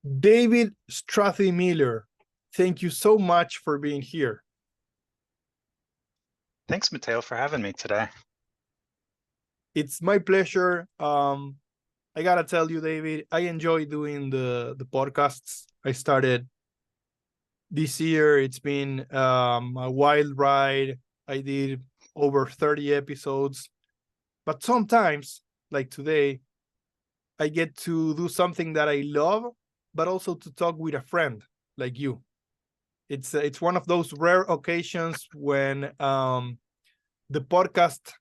David Strathi-Miller, thank you so much for being here. Thanks, Mateo, for having me today. It's my pleasure. I gotta tell you, David, I enjoy doing the podcasts. I started this year. It's been a wild ride. I did over 30 episodes, but sometimes, like today, I get to do something that I love, but also to talk with a friend like you. It's one of those rare occasions when the podcast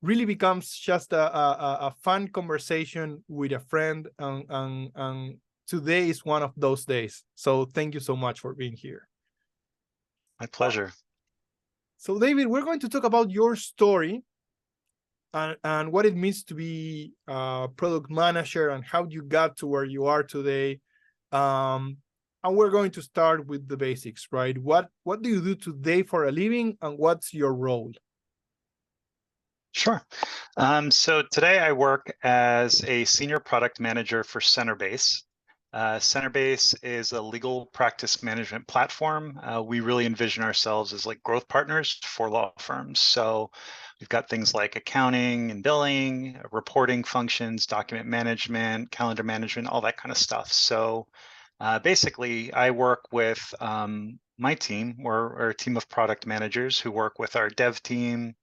really becomes just a fun conversation with a friend, and today is one of those days. So thank you so much for being here. My pleasure. So David, we're going to talk about your story and what it means to be a product manager and how you got to where you are today. And we're going to start with the basics, right? What do you do today for a living, and what's your role? Sure. So today I work as a senior product manager for Centerbase. Centerbase is a legal practice management platform. We really envision ourselves as like growth partners for law firms. So we've got things like accounting and billing, reporting functions, document management, calendar management, all that kind of stuff. So basically, I work with my team. We're a team of product managers who work with our dev team,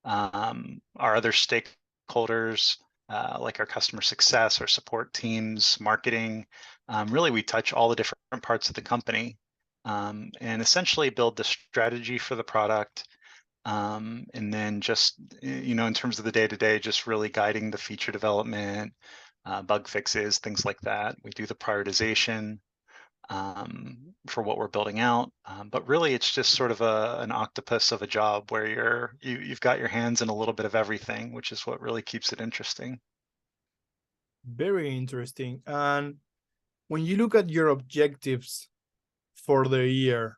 our other stakeholders, like our customer success, our support teams, marketing. Really, we touch all the different parts of the company and essentially build the strategy for the product. And then just, in terms of the day-to-day, just really guiding the feature development, bug fixes, things like that. We do the prioritization for what we're building out. But really, it's just sort of an octopus of a job where you've got your hands in a little bit of everything, which is what really keeps it interesting. Very interesting. And when you look at your objectives for the year,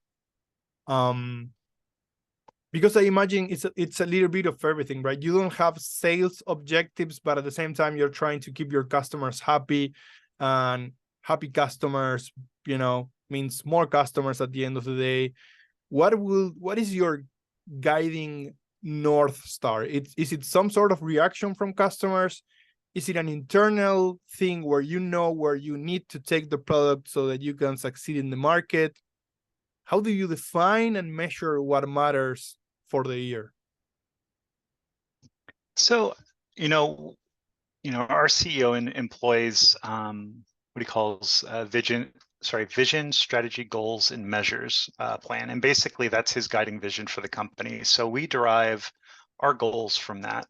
because I imagine it's a little bit of everything, right? You don't have sales objectives, but at the same time, you're trying to keep your customers happy, and happy customers, means more customers at the end of the day. What is your guiding North Star? Is it some sort of reaction from customers? Is it an internal thing where you know where you need to take the product so that you can succeed in the market? How do you define and measure what matters for the year? So, our CEO employs what he calls vision, strategy, goals, and measures plan. And basically that's his guiding vision for the company. So we derive our goals from that.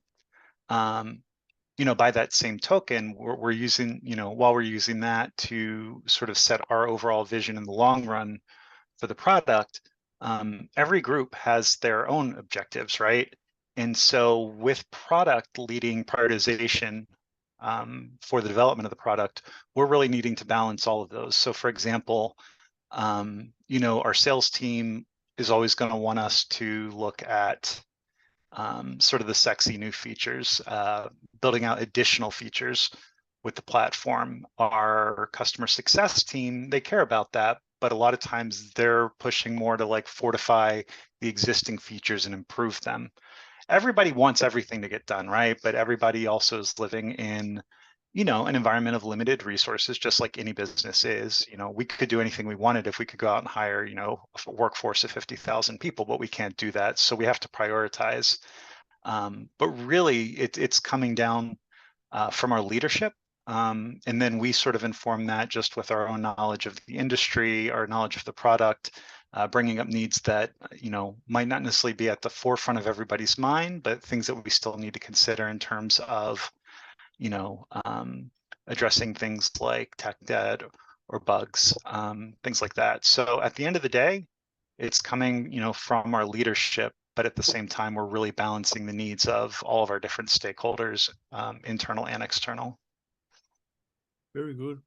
By that same token, we're using, while we're using that to sort of set our overall vision in the long run for the product, every group has their own objectives, right? And so with product leading prioritization for the development of the product, we're really needing to balance all of those. So for example, our sales team is always going to want us to look at sort of the sexy new features, building out additional features with the platform. Our customer success team, they care about that, but a lot of times they're pushing more to like fortify the existing features and improve them. Everybody wants everything to get done, right? But everybody also is living in, an environment of limited resources, just like any business is. We could do anything we wanted if we could go out and hire, a workforce of 50,000 people, but we can't do that. So we have to prioritize. But really, it's coming down from our leadership. And then we sort of inform that just with our own knowledge of the industry, our knowledge of the product, bringing up needs that, might not necessarily be at the forefront of everybody's mind, but things that we still need to consider in terms of, addressing things like tech debt or bugs, things like that. So at the end of the day, it's coming, from our leadership, but at the same time, we're really balancing the needs of all of our different stakeholders, internal and external. Very good.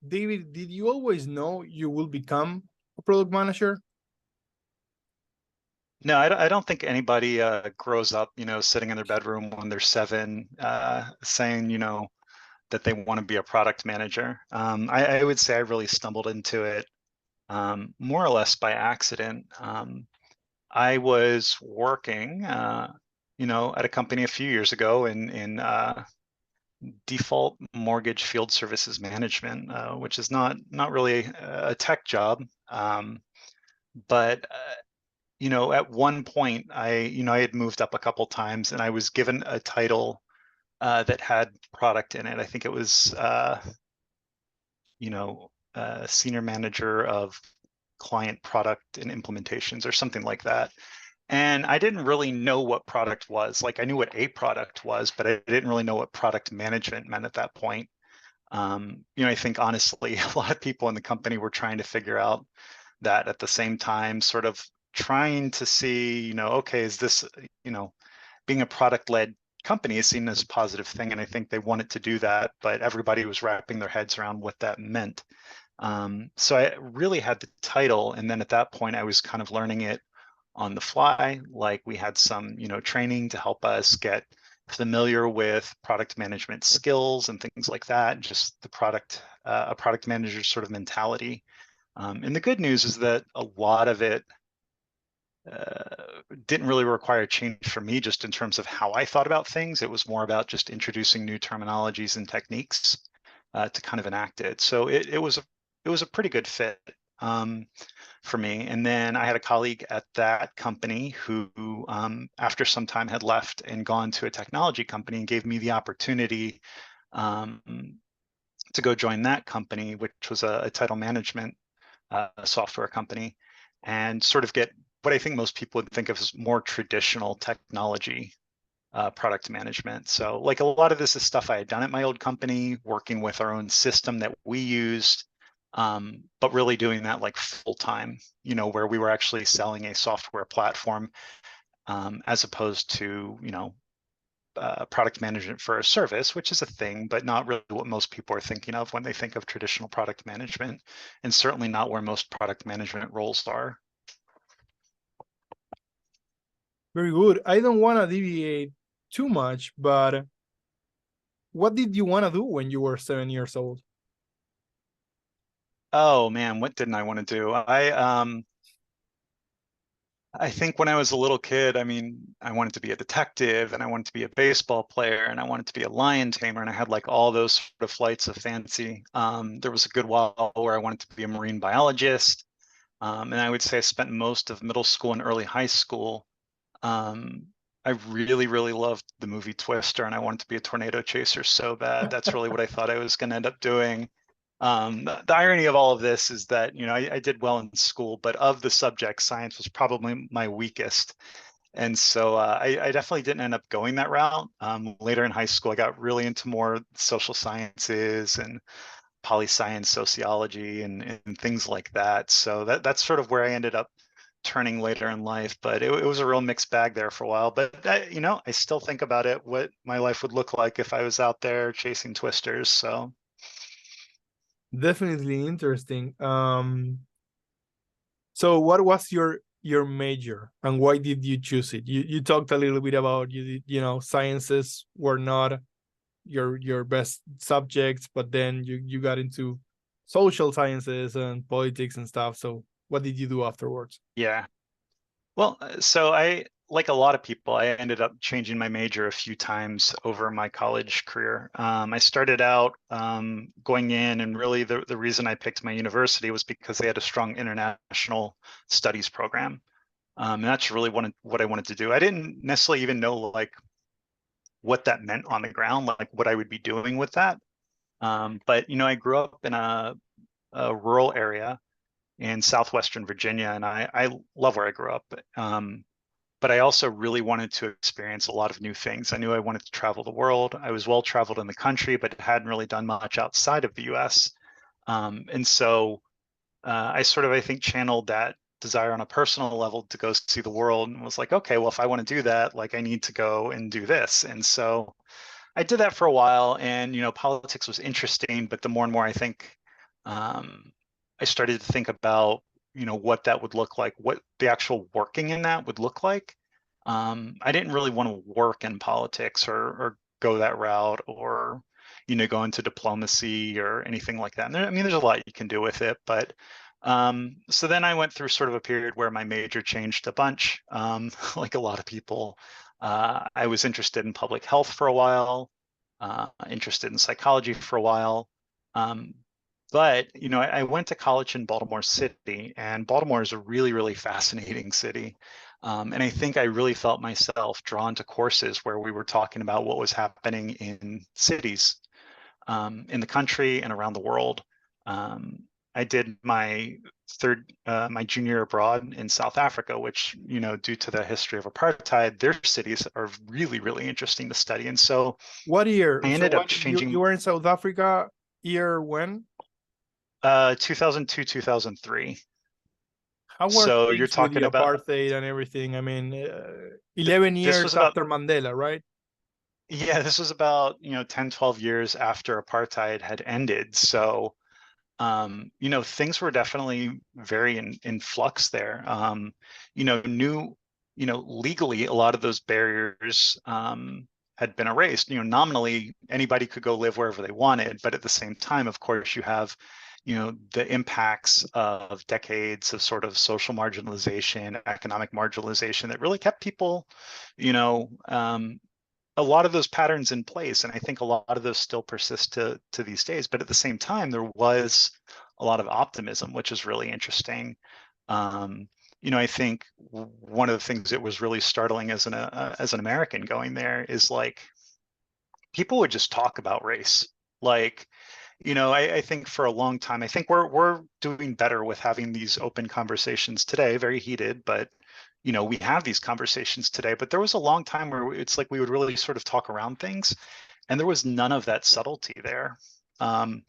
David, did you always know you will become a product manager? No, I don't think anybody grows up, sitting in their bedroom when they're 7, saying, that they want to be a product manager. I would say I really stumbled into it more or less by accident. I was working, at a company a few years ago in default mortgage field services management, which is not really a tech job, but at one point I had moved up a couple times, and I was given a title that had product in it. I think it was senior manager of client product and implementations or something like that. And I didn't really know what product was. Like, I knew what a product was, but I didn't really know what product management meant at that point. I think honestly, a lot of people in the company were trying to figure out that at the same time, sort of trying to see, okay, is this, being a product-led company is seen as a positive thing, and I think they wanted to do that, but everybody was wrapping their heads around what that meant. So I really had the title, and then at that point, I was kind of learning it on the fly. Like, we had some, training to help us get familiar with product management skills and things like that, just the a product manager's sort of mentality. And the good news is that a lot of it didn't really require change for me, just in terms of how I thought about things. It was more about just introducing new terminologies and techniques to kind of enact it. So it was a pretty good fit for me. And then I had a colleague at that company who, after some time, had left and gone to a technology company, and gave me the opportunity to go join that company, which was a title management software company, and sort of get what I think most people would think of as more traditional technology product management. So, like, a lot of this is stuff I had done at my old company, working with our own system that we used, but really doing that like full time, where we were actually selling a software platform, as opposed to, product management for a service, which is a thing, but not really what most people are thinking of when they think of traditional product management, and certainly not where most product management roles are. Very good. I don't want to deviate too much, but what did you want to do when you were 7 years old? Oh man, what didn't I want to do? I think when I was a little kid, I mean, I wanted to be a detective, and I wanted to be a baseball player, and I wanted to be a lion tamer, and I had like all those sort of flights of fancy. There was a good while where I wanted to be a marine biologist. And I would say I spent most of middle school and early high school. I really, really loved the movie Twister, and I wanted to be a tornado chaser so bad. That's really what I thought I was going to end up doing. The irony of all of this is that, I did well in school, but of the subjects, science was probably my weakest. And so I definitely didn't end up going that route. Later in high school, I got really into more social sciences and poli-science, sociology, and things like that. So that's sort of where I ended up turning later in life. But it was a real mixed bag there for a while. But I still think about it, what my life would look like if I was out there chasing twisters. So Definitely interesting. So what was your major, and why did you choose it? You talked a little bit about, sciences were not your best subjects, but then you got into social sciences and politics and stuff. So what did you do afterwards? yeah. Well, so like a lot of people, I ended up changing my major a few times over my college career. I started out going in, and really the reason I picked my university was because they had a strong international studies program. And that's really what I wanted to do. I didn't necessarily even know like what that meant on the ground, like what I would be doing with that. But I grew up in a rural area in southwestern Virginia, and I love where I grew up. But I also really wanted to experience a lot of new things. I knew I wanted to travel the world. I was well traveled in the country, but hadn't really done much outside of the U.S. And so I sort of, I think, channeled that desire on a personal level to go see the world, and was like, okay, well, if I want to do that, like, I need to go and do this. And so I did that for a while, and politics was interesting, but the more and more I think, I started to think about what that would look like, what the actual working in that would look like. I didn't really want to work in politics or go that route, or go into diplomacy or anything like that. And there, I mean, there's a lot you can do with it, but so then I went through sort of a period where my major changed a bunch, like a lot of people. I was interested in public health for a while, interested in psychology for a while. But I went to college in Baltimore City, and Baltimore is a really, really fascinating city. And I think I really felt myself drawn to courses where we were talking about what was happening in cities, in the country and around the world. I did my junior year abroad in South Africa, which, due to the history of apartheid, their cities are really, really interesting to study. And so What year? I So ended up what you changing were in South Africa year when? 2002, 2003. How were So you're things with the talking about, apartheid and everything? I mean, 11 this years was about, after Mandela, right? yeah, this was about, 10, 12 years after apartheid had ended. So things were definitely very in flux there. Legally, a lot of those barriers had been erased. Nominally, anybody could go live wherever they wanted, but at the same time, of course, you have, the impacts of decades of sort of social marginalization, economic marginalization that really kept people, a lot of those patterns in place, and I think a lot of those still persist to these days. But at the same time, there was a lot of optimism, which is really interesting. I think one of the things that was really startling as an American going there is like people would just talk about race. Like, I think for a long time, I think we're doing better with having these open conversations today, very heated, but we have these conversations today. But there was a long time where it's like we would really sort of talk around things, and there was none of that subtlety there. And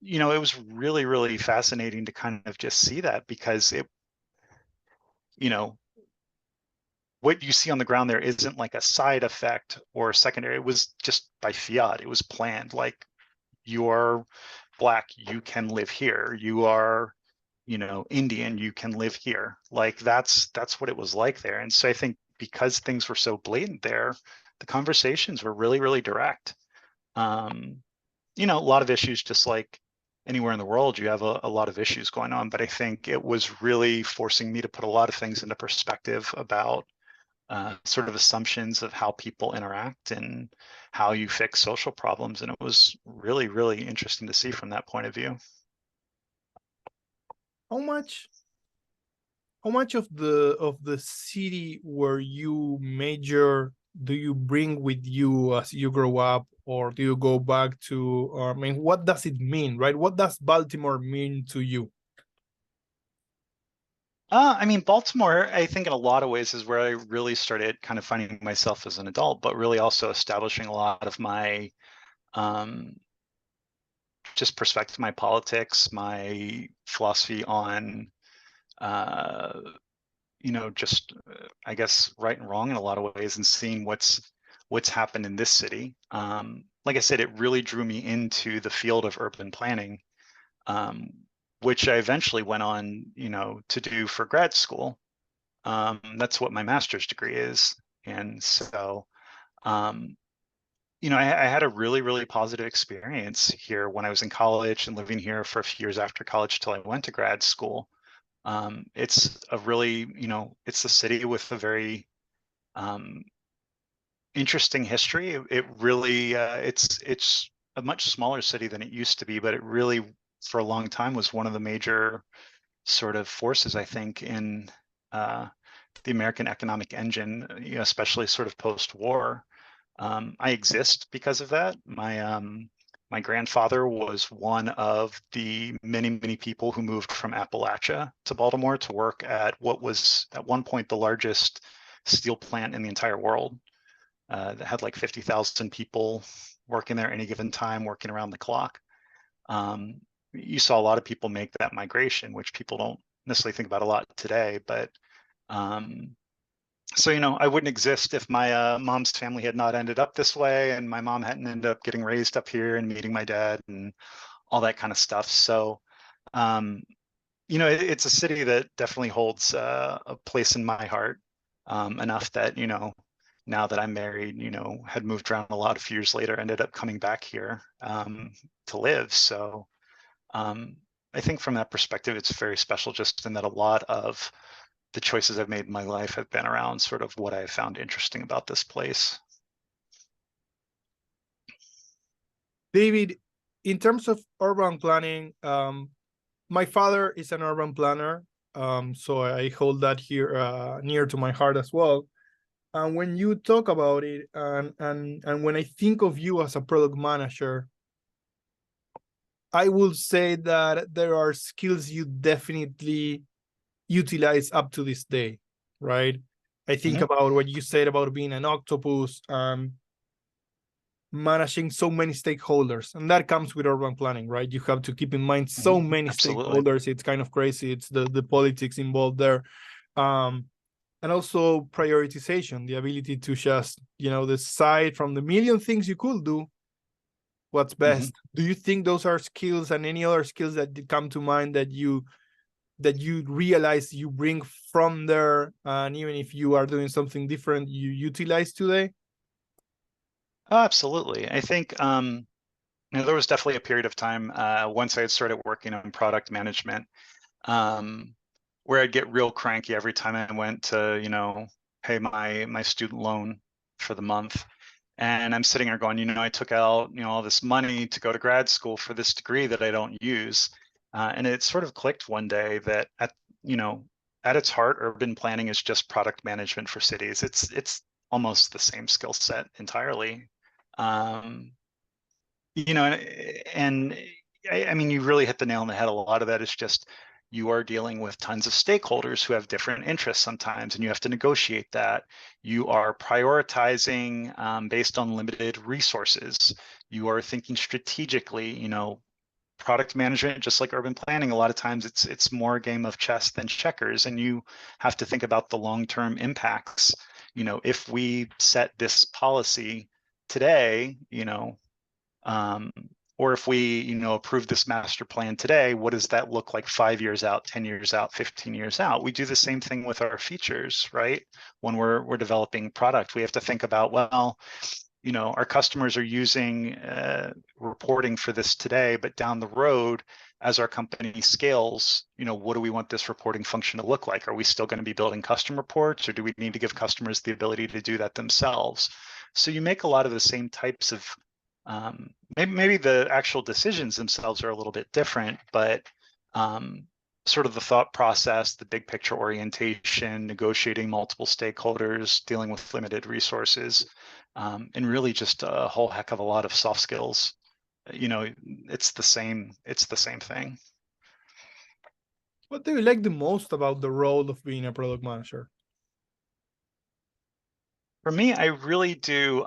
it was really, really fascinating to kind of just see that, because it, what you see on the ground there isn't like a side effect or secondary. It was just by fiat. It was planned. Like, you're Black, you can live here. You are, Indian, you can live here. Like, that's what it was like there. And so I think because things were so blatant there, the conversations were really, really direct. A lot of issues, just like anywhere in the world, you have a lot of issues going on. But I think it was really forcing me to put a lot of things into perspective about sort of assumptions of how people interact and how you fix social problems. And it was really, really interesting to see from that point of view. How much of the city where you major do you bring with you as you grow up, or do you go back to, I mean, what does it mean, right? What does Baltimore mean to you? I mean, Baltimore, I think in a lot of ways is where I really started kind of finding myself as an adult, but really also establishing a lot of my um, just perspective, my politics, my philosophy on uh, just I guess right and wrong in a lot of ways, and seeing what's happened in this city. Like I said, it really drew me into the field of urban planning, um, which I eventually went on, to do for grad school. That's what my master's degree is, and so um, I had a really, really positive experience here when I was in college and living here for a few years after college till I went to grad school. It's a really, it's a city with a very um, interesting history. It really, it's a much smaller city than it used to be, but it really, for a long time, was one of the major sort of forces, I think, in uh, the American economic engine, especially sort of post-war. I exist because of that. My grandfather was one of the many, many people who moved from Appalachia to Baltimore to work at what was at one point the largest steel plant in the entire world, that had like 50,000 people working there any given time, working around the clock. Um, you saw a lot of people make that migration, which people don't necessarily think about a lot today. But so, I wouldn't exist if my mom's family had not ended up this way, and my mom hadn't ended up getting raised up here and meeting my dad and all that kind of stuff. So, it's a city that definitely holds a place in my heart, enough that, now that I'm married, had moved around a lot. A few years later, ended up coming back here to live. So I think from that perspective, it's very special, just in that a lot of the choices I've made in my life have been around sort of what I found interesting about this place. David, in terms of urban planning, my father is an urban planner, so I hold that here near to my heart as well. And when you talk about it, and when I think of you as a product manager, I will say that there are skills you definitely utilize up to this day, right? I think about what you said about being an octopus and managing so many stakeholders, and that comes with urban planning, right? You have to keep in mind so many Absolutely. stakeholders. It's kind of crazy. It's the politics involved there. And also prioritization, the ability to just, decide from the million things you could do what's best. Do you think those are skills, and any other skills that come to mind that you realize you bring from there, and even if you are doing something different, you utilize today? Oh, absolutely. I think there was definitely a period of time once I had started working on product management, where I'd get real cranky every time I went to, pay my student loan for the month. And I'm sitting there going, I took out, all this money to go to grad school for this degree that I don't use. And it sort of clicked one day that at its heart, urban planning is just product management for cities. It's almost the same skill set entirely. Um, and I mean, you really hit the nail on the head. A lot of that is just you are dealing with tons of stakeholders who have different interests sometimes, and you have to negotiate that. You are prioritizing based on limited resources. You are thinking strategically, product management, just like urban planning, a lot of times it's more a game of chess than checkers, and you have to think about the long-term impacts. If we set this policy today, um, or if we, approve this master plan today, what does that look like 5 years out, 10 years out, 15 years out? We do the same thing with our features, right? When we're developing product, we have to think about, well, our customers are using reporting for this today, but down the road, as our company scales, what do we want this reporting function to look like? Are we still going to be building custom reports, or do we need to give customers the ability to do that themselves? So you make a lot of the same types of maybe the actual decisions themselves are a little bit different, but sort of the thought process, the big picture orientation, negotiating multiple stakeholders, dealing with limited resources, and really just a whole heck of a lot of soft skills. It's the same thing. What do you like the most about the role of being a product manager? For me, I really do.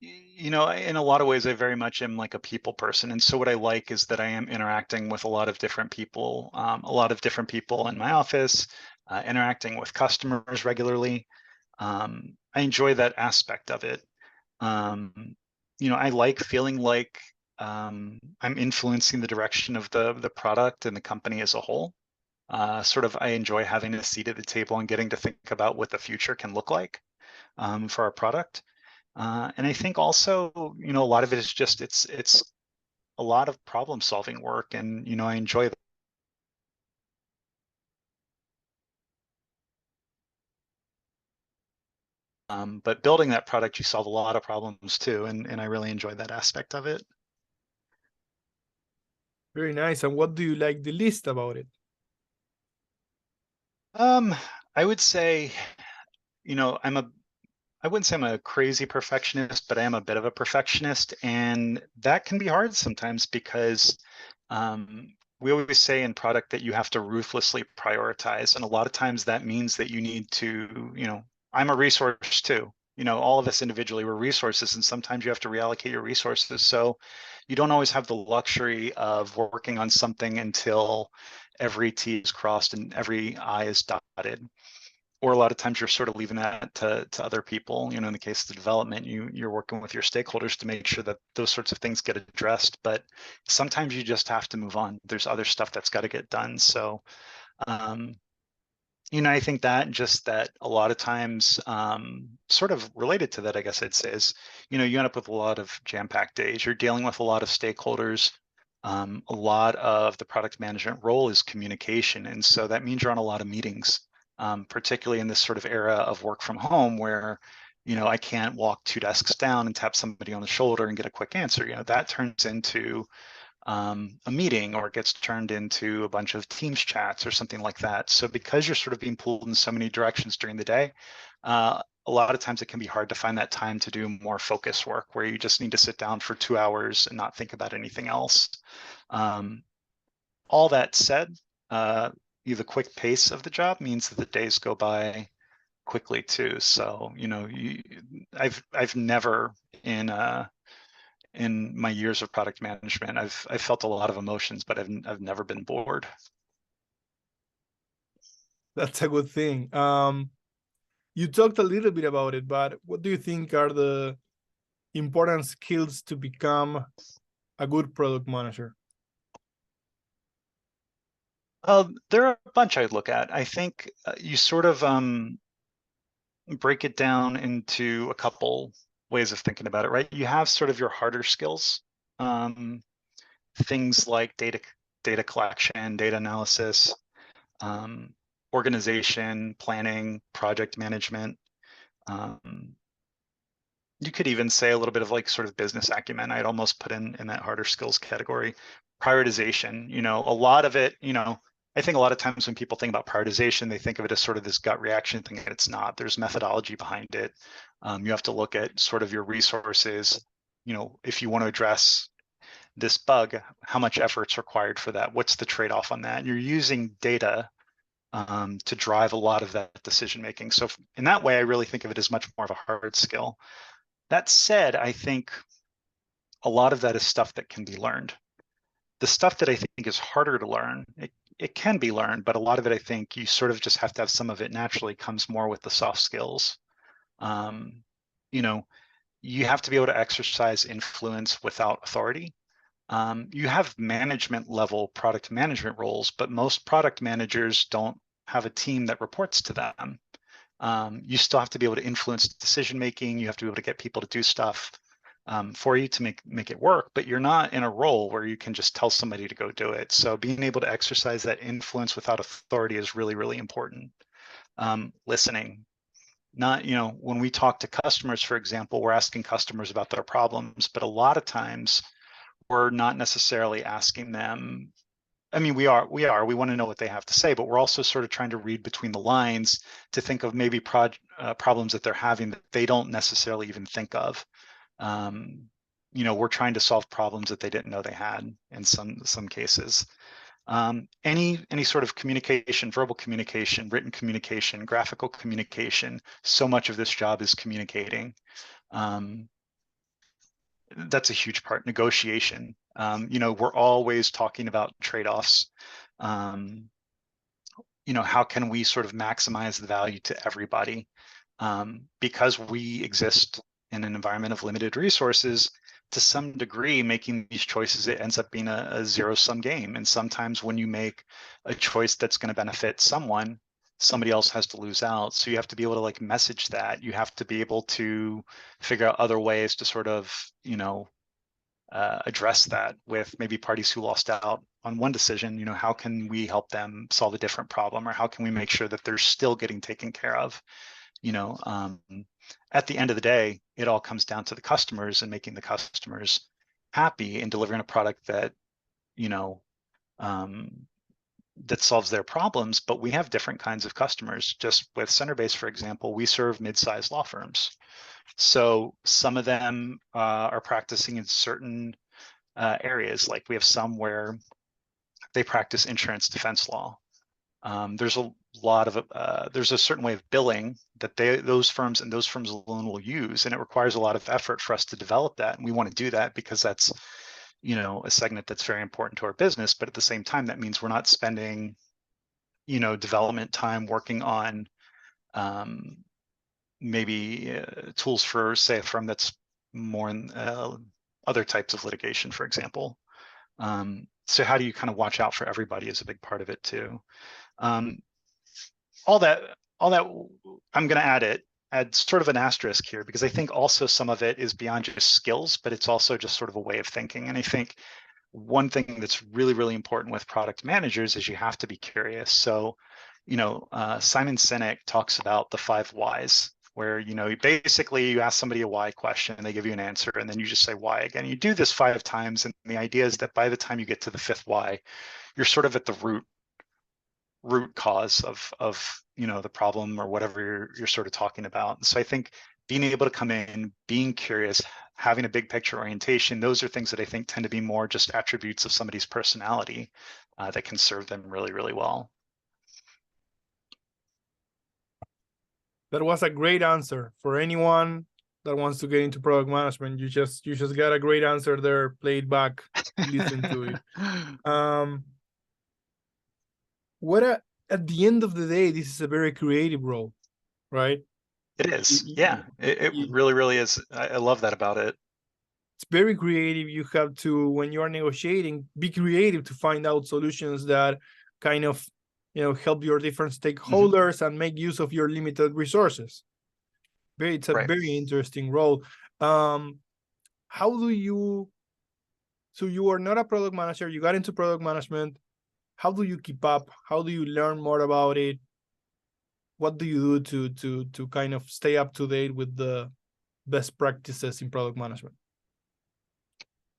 In a lot of ways, I very much am like a people person. And so what I like is that I am interacting with a lot of different people in my office, interacting with customers regularly. I enjoy that aspect of it. I like feeling like I'm influencing the direction of the product and the company as a whole. I enjoy having a seat at the table and getting to think about what the future can look like for our product. And I think also, a lot of it is just it's a lot of problem solving work, and I enjoy that. But building that product, you solve a lot of problems too, and I really enjoy that aspect of it. Very nice. And what do you like the least about it? I would say, I wouldn't say I'm a crazy perfectionist, but I am a bit of a perfectionist, and that can be hard sometimes because we always say in product that you have to ruthlessly prioritize, and a lot of times that means that you need to, I'm a resource too. All of us individually, we're resources, and sometimes you have to reallocate your resources. So you don't always have the luxury of working on something until every T is crossed and every I is dotted. Or a lot of times you're sort of leaving that to other people. In the case of the development, you're working with your stakeholders to make sure that those sorts of things get addressed. But sometimes you just have to move on. There's other stuff that's got to get done. So I think that just that a lot of times, sort of related to that, I guess I'd say is, you end up with a lot of jam-packed days. You're dealing with a lot of stakeholders. A lot of the product management role is communication. And so that means you're on a lot of meetings, particularly in this sort of era of work from home where, I can't walk 2 desks down and tap somebody on the shoulder and get a quick answer. That turns into a meeting, or it gets turned into a bunch of Teams chats or something like that. So because you're sort of being pulled in so many directions during the day, a lot of times it can be hard to find that time to do more focus work where you just need to sit down for 2 hours and not think about anything else. All that said, the quick pace of the job means that the days go by quickly too. So, I've never in my years of product management, I've felt a lot of emotions, but I've never been bored. That's a good thing. You talked a little bit about it, but what do you think are the important skills to become a good product manager? There are a bunch I'd look at. I think you sort of break it down into a couple ways of thinking about it, right? You have sort of your harder skills, things like data collection, data analysis, organization, planning, project management. You could even say a little bit of like sort of business acumen. I'd almost put in that harder skills category. Prioritization, a lot of it, I think a lot of times when people think about prioritization, they think of it as sort of this gut reaction thing, and it's not. There's methodology behind it. You have to look at sort of your resources. If you want to address this bug, how much effort's required for that? What's the trade-off on that? You're using data to drive a lot of that decision making. So in that way, I really think of it as much more of a hard skill. That said, I think a lot of that is stuff that can be learned. The stuff that I think is harder to learn, it can be learned, but a lot of it, I think you sort of just have to have some of it naturally comes more with the soft skills. You have to be able to exercise influence without authority. You have management level product management roles, but most product managers don't have a team that reports to them. You still have to be able to influence decision making. You have to be able to get people to do stuff for you to make it work, but you're not in a role where you can just tell somebody to go do it. So being able to exercise that influence without authority is really, really important. Listening. Not, when we talk to customers, for example, we're asking customers about their problems, but a lot of times we're not necessarily asking them. I mean, we want to know what they have to say, but we're also sort of trying to read between the lines to think of maybe problems that they're having that they don't necessarily even think of. We're trying to solve problems that they didn't know they had in some cases. Any sort of communication, verbal communication, written communication, graphical communication, so much of this job is communicating. That's a huge part. Negotiation. We're always talking about trade-offs. How can we sort of maximize the value to everybody? Because we exist in an environment of limited resources, to some degree, making these choices, it ends up being a zero-sum game. And sometimes when you make a choice that's going to benefit someone, somebody else has to lose out. So you have to be able to like message that. You have to be able to figure out other ways to sort of, address that with maybe parties who lost out on one decision. How can we help them solve a different problem, or how can we make sure that they're still getting taken care of? At the end of the day, it all comes down to the customers and making the customers happy and delivering a product that, that solves their problems. But we have different kinds of customers. Just with Centerbase, for example, we serve mid-sized law firms. So some of them are practicing in certain areas. Like we have some where they practice insurance defense law. There's a lot of there's a certain way of billing that those firms alone will use, and it requires a lot of effort for us to develop that. And we want to do that because that's a segment that's very important to our business. But at the same time, that means we're not spending development time working on maybe tools for, say, a firm that's more in other types of litigation, for example. So how do you kind of watch out for everybody is a big part of it too. all that I'm going to add sort of an asterisk here, because I think also some of it is beyond just skills, but it's also just sort of a way of thinking. And I think one thing that's really, really important with product managers is you have to be curious. So, Simon Sinek talks about the 5 whys, where, basically you ask somebody a why question and they give you an answer, and then you just say why again. You do this 5 times, and the idea is that by the time you get to the 5th why, you're sort of at the root cause of the problem or whatever you're sort of talking about. And so I think being able to come in, being curious, having a big picture orientation, those are things that I think tend to be more just attributes of somebody's personality that can serve them really, really well. That was a great answer for anyone that wants to get into product management. You just got a great answer there. Play it back, listen to it. At the end of the day, this is a very creative role, right? It is. Yeah, it really, really is. I love that about it. It's very creative. You have to, when you are negotiating, be creative to find out solutions that kind of, help your different stakeholders and make use of your limited resources. It's a very interesting role. How do you, so you are not a product manager, you got into product management. How do you keep up? How do you learn more about it? What do you do to kind of stay up to date with the best practices in product management?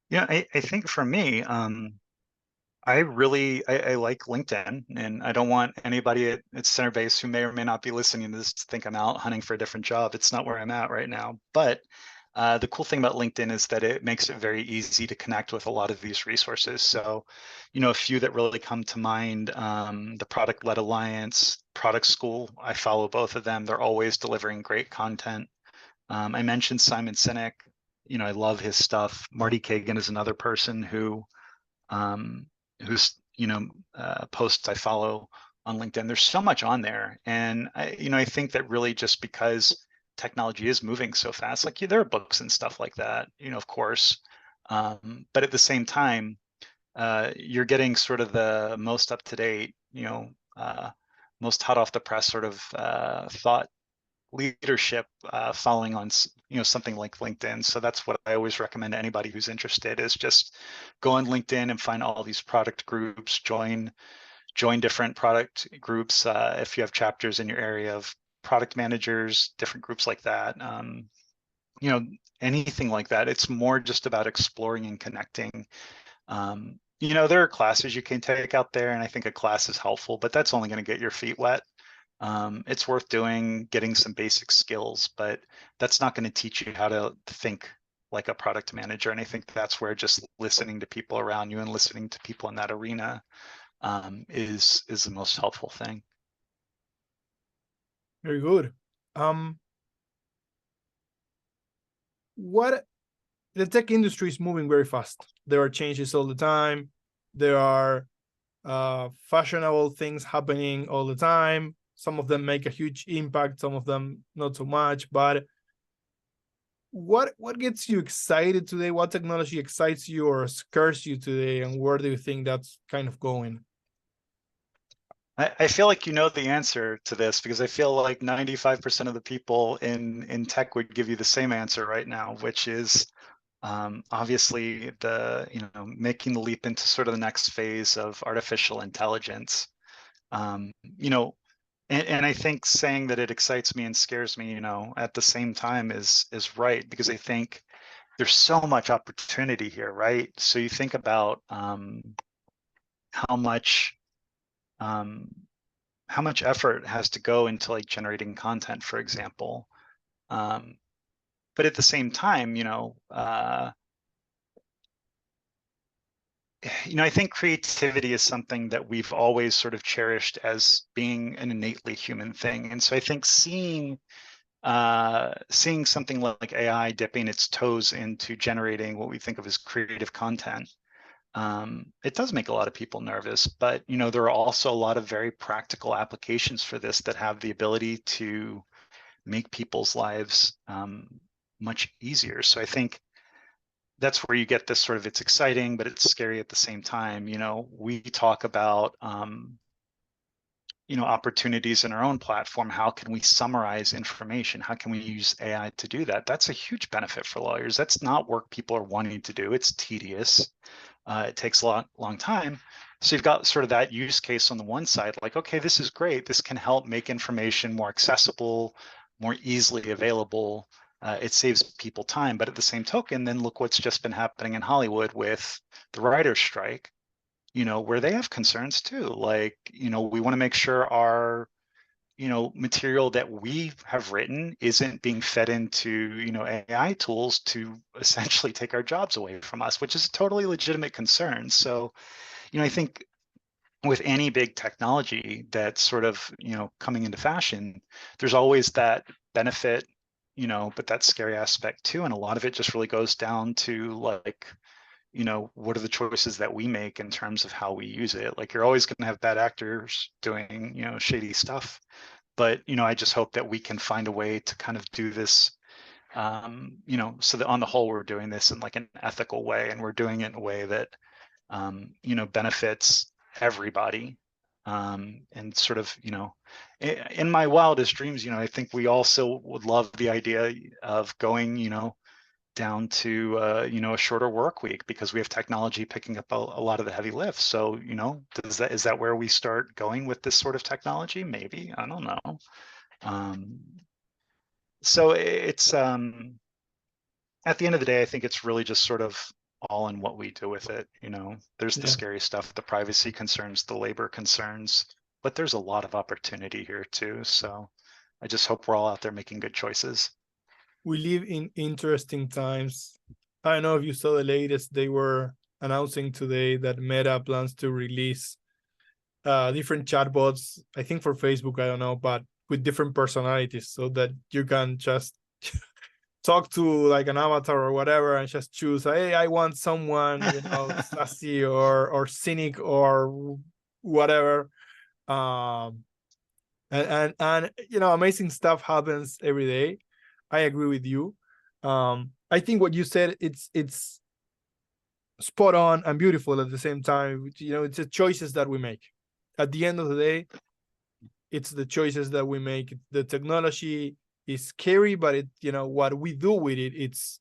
Yeah, I think for me, I like LinkedIn, and I don't want anybody at Centerbase who may or may not be listening to this to think I'm out hunting for a different job. It's not where I'm at right now. But the cool thing about LinkedIn is that it makes it very easy to connect with a lot of these resources. So, a few that really come to mind, the Product-Led Alliance, Product School, I follow both of them. They're always delivering great content. I mentioned Simon Sinek. I love his stuff. Marty Kagan is another person whose posts I follow on LinkedIn. There's so much on there, and I think that really just because technology is moving so fast, like there are books and stuff like that, of course, but at the same time, you're getting sort of the most up to date, most hot off the press sort of thought leadership following on something like LinkedIn. So that's what I always recommend to anybody who's interested, is just go on LinkedIn and find all these product groups, join different product groups if you have chapters in your area of product managers, different groups like that. Anything like that. It's more just about exploring and connecting. There are classes you can take out there, and I think a class is helpful, but that's only going to get your feet wet. It's worth doing, getting some basic skills, but that's not going to teach you how to think like a product manager. And I think that's where just listening to people around you and listening to people in that arena is the most helpful thing. Very good. What the tech industry is moving very fast. There are changes all the time. There are fashionable things happening all the time. Some of them make a huge impact, some of them not so much. But what gets you excited today? What technology excites you or scares you today? And where do you think that's kind of going? I feel like you know the answer to this, because I feel like 95% of the people in tech would give you the same answer right now, which is obviously making the leap into sort of the next phase of artificial intelligence. And I think saying that it excites me and scares me, at the same time is right, because I think there's so much opportunity here, right? So you think about how much effort has to go into like generating content, for example. But at the same time, I think creativity is something that we've always sort of cherished as being an innately human thing. And so I think seeing something like AI dipping its toes into generating what we think of as creative content, it does make a lot of people nervous. But there are also a lot of very practical applications for this that have the ability to make people's lives much easier. So I think that's where you get this sort of, it's exciting, but it's scary at the same time. We talk about, opportunities in our own platform. How can we summarize information? How can we use AI to do that? That's a huge benefit for lawyers. That's not work people are wanting to do. It's tedious. It takes a long time. So you've got sort of that use case on the one side, like, okay, this is great. This can help make information more accessible, more easily available. It saves people time. But at the same token, then look what's just been happening in Hollywood with the writer's strike, where they have concerns too. Like, we want to make sure our, material that we have written isn't being fed into, AI tools to essentially take our jobs away from us, which is a totally legitimate concern. So, I think with any big technology that's sort of, coming into fashion, there's always that benefit, but that scary aspect too. And a lot of it just really goes down to like, what are the choices that we make in terms of how we use it? Like, you're always going to have bad actors doing, shady stuff. But, I just hope that we can find a way to kind of do this, so that on the whole, we're doing this in like an ethical way, and we're doing it in a way that, benefits everybody. And sort of, in my wildest dreams, I think we also would love the idea of going, down to a shorter work week, because we have technology picking up a lot of the heavy lifts. So is that where we start going with this sort of technology? Maybe, I don't know. So it's at the end of the day, I think it's really just sort of all in what we do with it. There's the Yeah. scary stuff, the privacy concerns, the labor concerns, but there's a lot of opportunity here too. So I just hope we're all out there making good choices. We live in interesting times. I don't know if you saw the latest. They were announcing today that Meta plans to release different chatbots, I think for Facebook, I don't know, but with different personalities, so that you can just talk to like an avatar or whatever and just choose, hey, I want someone, sassy or cynic or whatever. Um, and amazing stuff happens every day. I agree with you. I think what you said, it's spot on and beautiful at the same time. It's the choices that we make. At the end of the day, it's the choices that we make. The technology is scary, but what we do with it, it's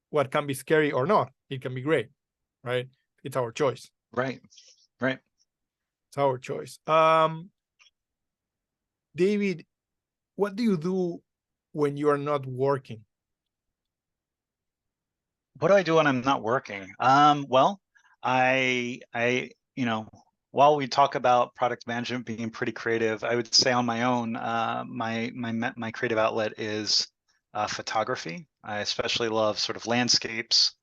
what can be scary or not. It can be great, right? It's our choice. Right. It's our choice. David, what do you do when you are not working? What do I do when I'm not working? Well, while we talk about product management being pretty creative, I would say on my own, my creative outlet is photography. I especially love sort of landscapes,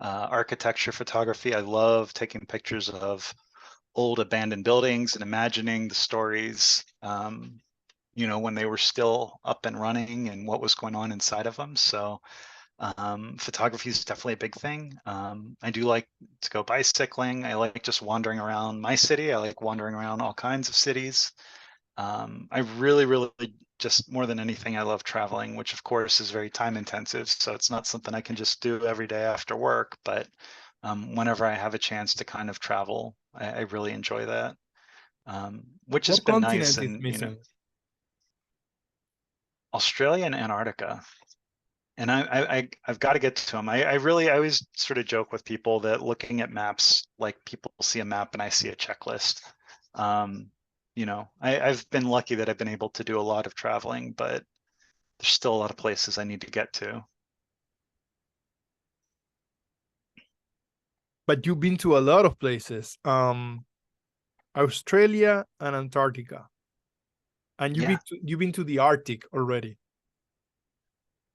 architecture photography. I love taking pictures of old abandoned buildings and imagining the stories, when they were still up and running and what was going on inside of them. So photography is definitely a big thing. I do like to go bicycling. I like just wandering around my city. I like wandering around all kinds of cities. I really just, more than anything, I love traveling, which of course is very time intensive. So it's not something I can just do every day after work, but whenever I have a chance to kind of travel, I really enjoy that, which has What been nice. continent is And, missing? Australia and Antarctica. And I've got to get to them. I always sort of joke with people that looking at maps, like people see a map and I see a checklist. I've been lucky that I've been able to do a lot of traveling, but there's still a lot of places I need to get to. But you've been to a lot of places. Australia and Antarctica. And Yeah. You've been to the Arctic already.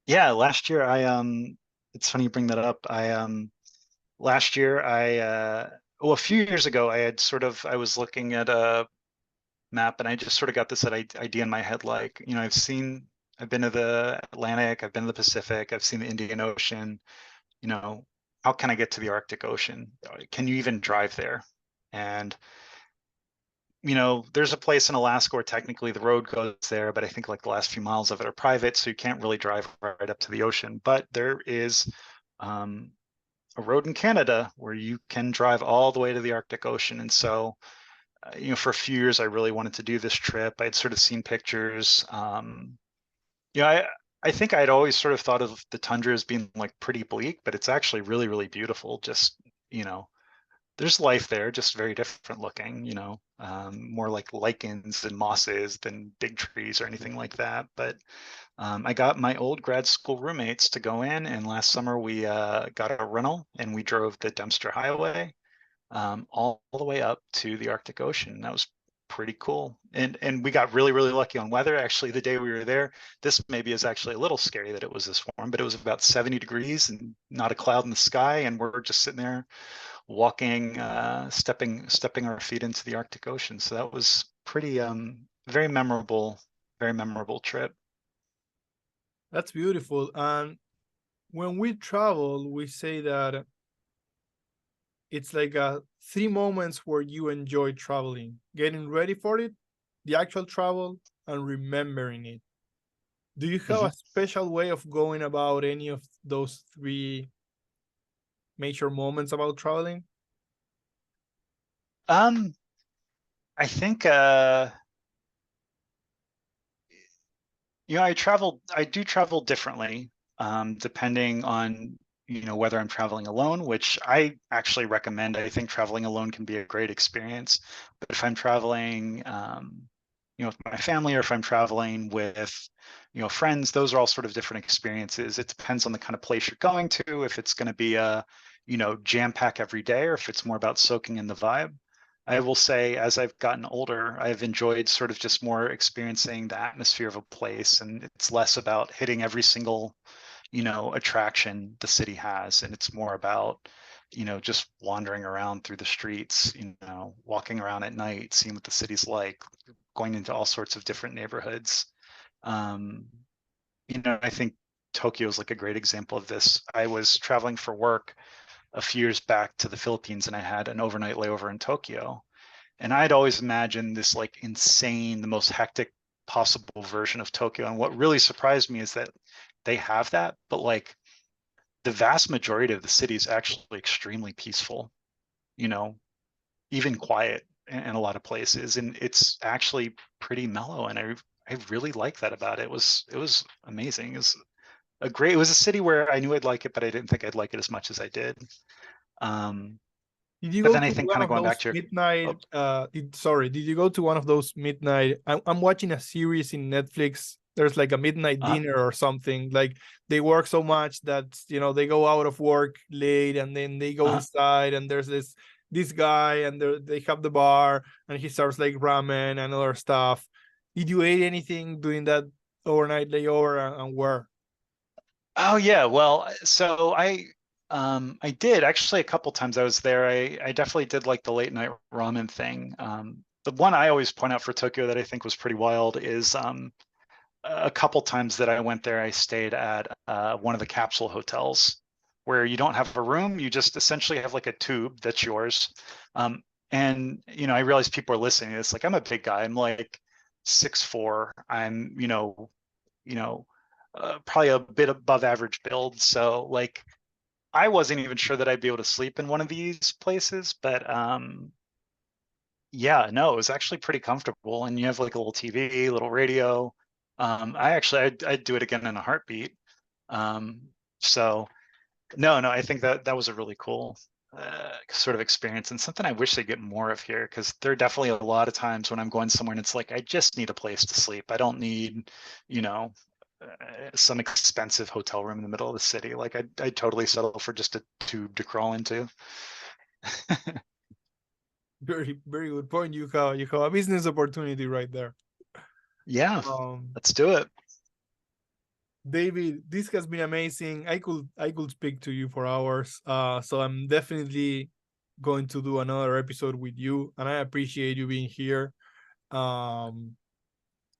Yeah, last year it's funny you bring that up. Last year a few years ago I was looking at a map and I just sort of got this idea in my head, like, I've been to the Atlantic, I've been to the Pacific, I've seen the Indian Ocean, how can I get to the Arctic Ocean? Can you even drive there? And there's a place in Alaska where technically the road goes there, but I think like the last few miles of it are private, so you can't really drive right up to the ocean. But there is a road in Canada where you can drive all the way to the Arctic Ocean. And so for a few years, I really wanted to do this trip. I'd sort of seen pictures. I think I'd always sort of thought of the tundra as being like pretty bleak, but it's actually really, really beautiful. Just, there's life there, just very different looking, more like lichens and mosses than big trees or anything like that. But I got my old grad school roommates to go in, and last summer we got a rental and we drove the Dempster Highway all the way up to the Arctic Ocean. That was pretty cool. And we got really, really lucky on weather. Actually, the day we were there, this maybe is actually a little scary that it was this warm, but it was about 70 degrees and not a cloud in the sky. And we're just sitting there walking, stepping our feet into the Arctic Ocean. So that was pretty, very memorable trip. That's beautiful. And when we travel, we say that it's like 3 moments where you enjoy traveling: getting ready for it, the actual travel, and remembering it. Do you have a special way of going about any of those 3 major moments about traveling? I think I do travel differently, depending on, whether I'm traveling alone, which I actually recommend. I think traveling alone can be a great experience. But if I'm traveling, with my family, or if I'm traveling with, friends, those are all sort of different experiences. It depends on the kind of place you're going to, if it's going to be a, jam pack every day, or if it's more about soaking in the vibe. I will say, as I've gotten older, I've enjoyed sort of just more experiencing the atmosphere of a place, and it's less about hitting every single, attraction the city has, and it's more about, just wandering around through the streets, walking around at night, seeing what the city's like, going into all sorts of different neighborhoods. Um, I think Tokyo is like a great example of this. I was traveling for work a few years back to the Philippines, and I had an overnight layover in Tokyo. And I'd always imagined this like insane, the most hectic possible version of Tokyo. And what really surprised me is that they have that, but like the vast majority of the city is actually extremely peaceful, even quiet in a lot of places. And it's actually pretty mellow. And I really like that about it. It was amazing. It was a city where I knew I'd like it, but I didn't think I'd like it as much as I did. Did you But go then I to think, one kind of of going back those to your, midnight? oh, Did you go to one of those midnight? I'm watching a series in Netflix. There's like a midnight uh, dinner or something. Like they work so much that they go out of work late and then they go uh, inside and there's this guy and they have the bar and he serves like ramen and other stuff. Did you eat anything during that overnight layover and where? oh yeah, well, so I did actually a couple times I was there. I definitely did like the late night ramen thing. The one I always point out for Tokyo that I think was pretty wild is a couple times that I went there, I stayed at one of the capsule hotels where you don't have a room, you just essentially have like a tube that's yours. And I realize people are listening. It's like I'm a big guy. I'm like 6'4". I'm probably a bit above average build. So like I wasn't even sure that I'd be able to sleep in one of these places, but yeah, no, it was actually pretty comfortable. And you have like a little TV, little radio. I'd do it again in a heartbeat. Um, so no, I think that was a really cool sort of experience, and something I wish they get more of here, because there are definitely a lot of times when I'm going somewhere and it's like I just need a place to sleep. I don't need, you know, some expensive hotel room in the middle of the city. Like I'd totally settle for just a tube to crawl into. Very, very good point. You have a business opportunity right there. Yeah, Um, let's do it. David, this has been amazing. I could speak to you for hours. So I'm definitely going to do another episode with you, and I appreciate you being here. Um,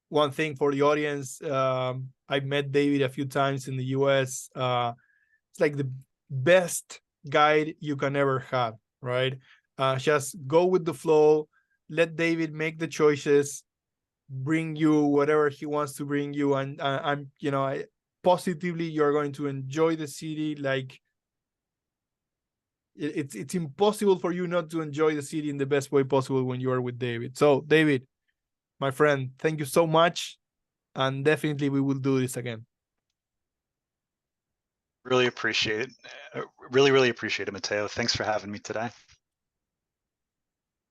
One thing for the audience, I've met David a few times in the US. It's like the best guide you can ever have, right? Just go with the flow, let David make the choices, bring you whatever he wants to bring you, and positively you're going to enjoy the city. Like it's impossible for you not to enjoy the city in the best way possible when you are with David. So David, my friend, thank you so much, and definitely we will do this again. Really appreciate it. Really appreciate it, Mateo. Thanks for having me today.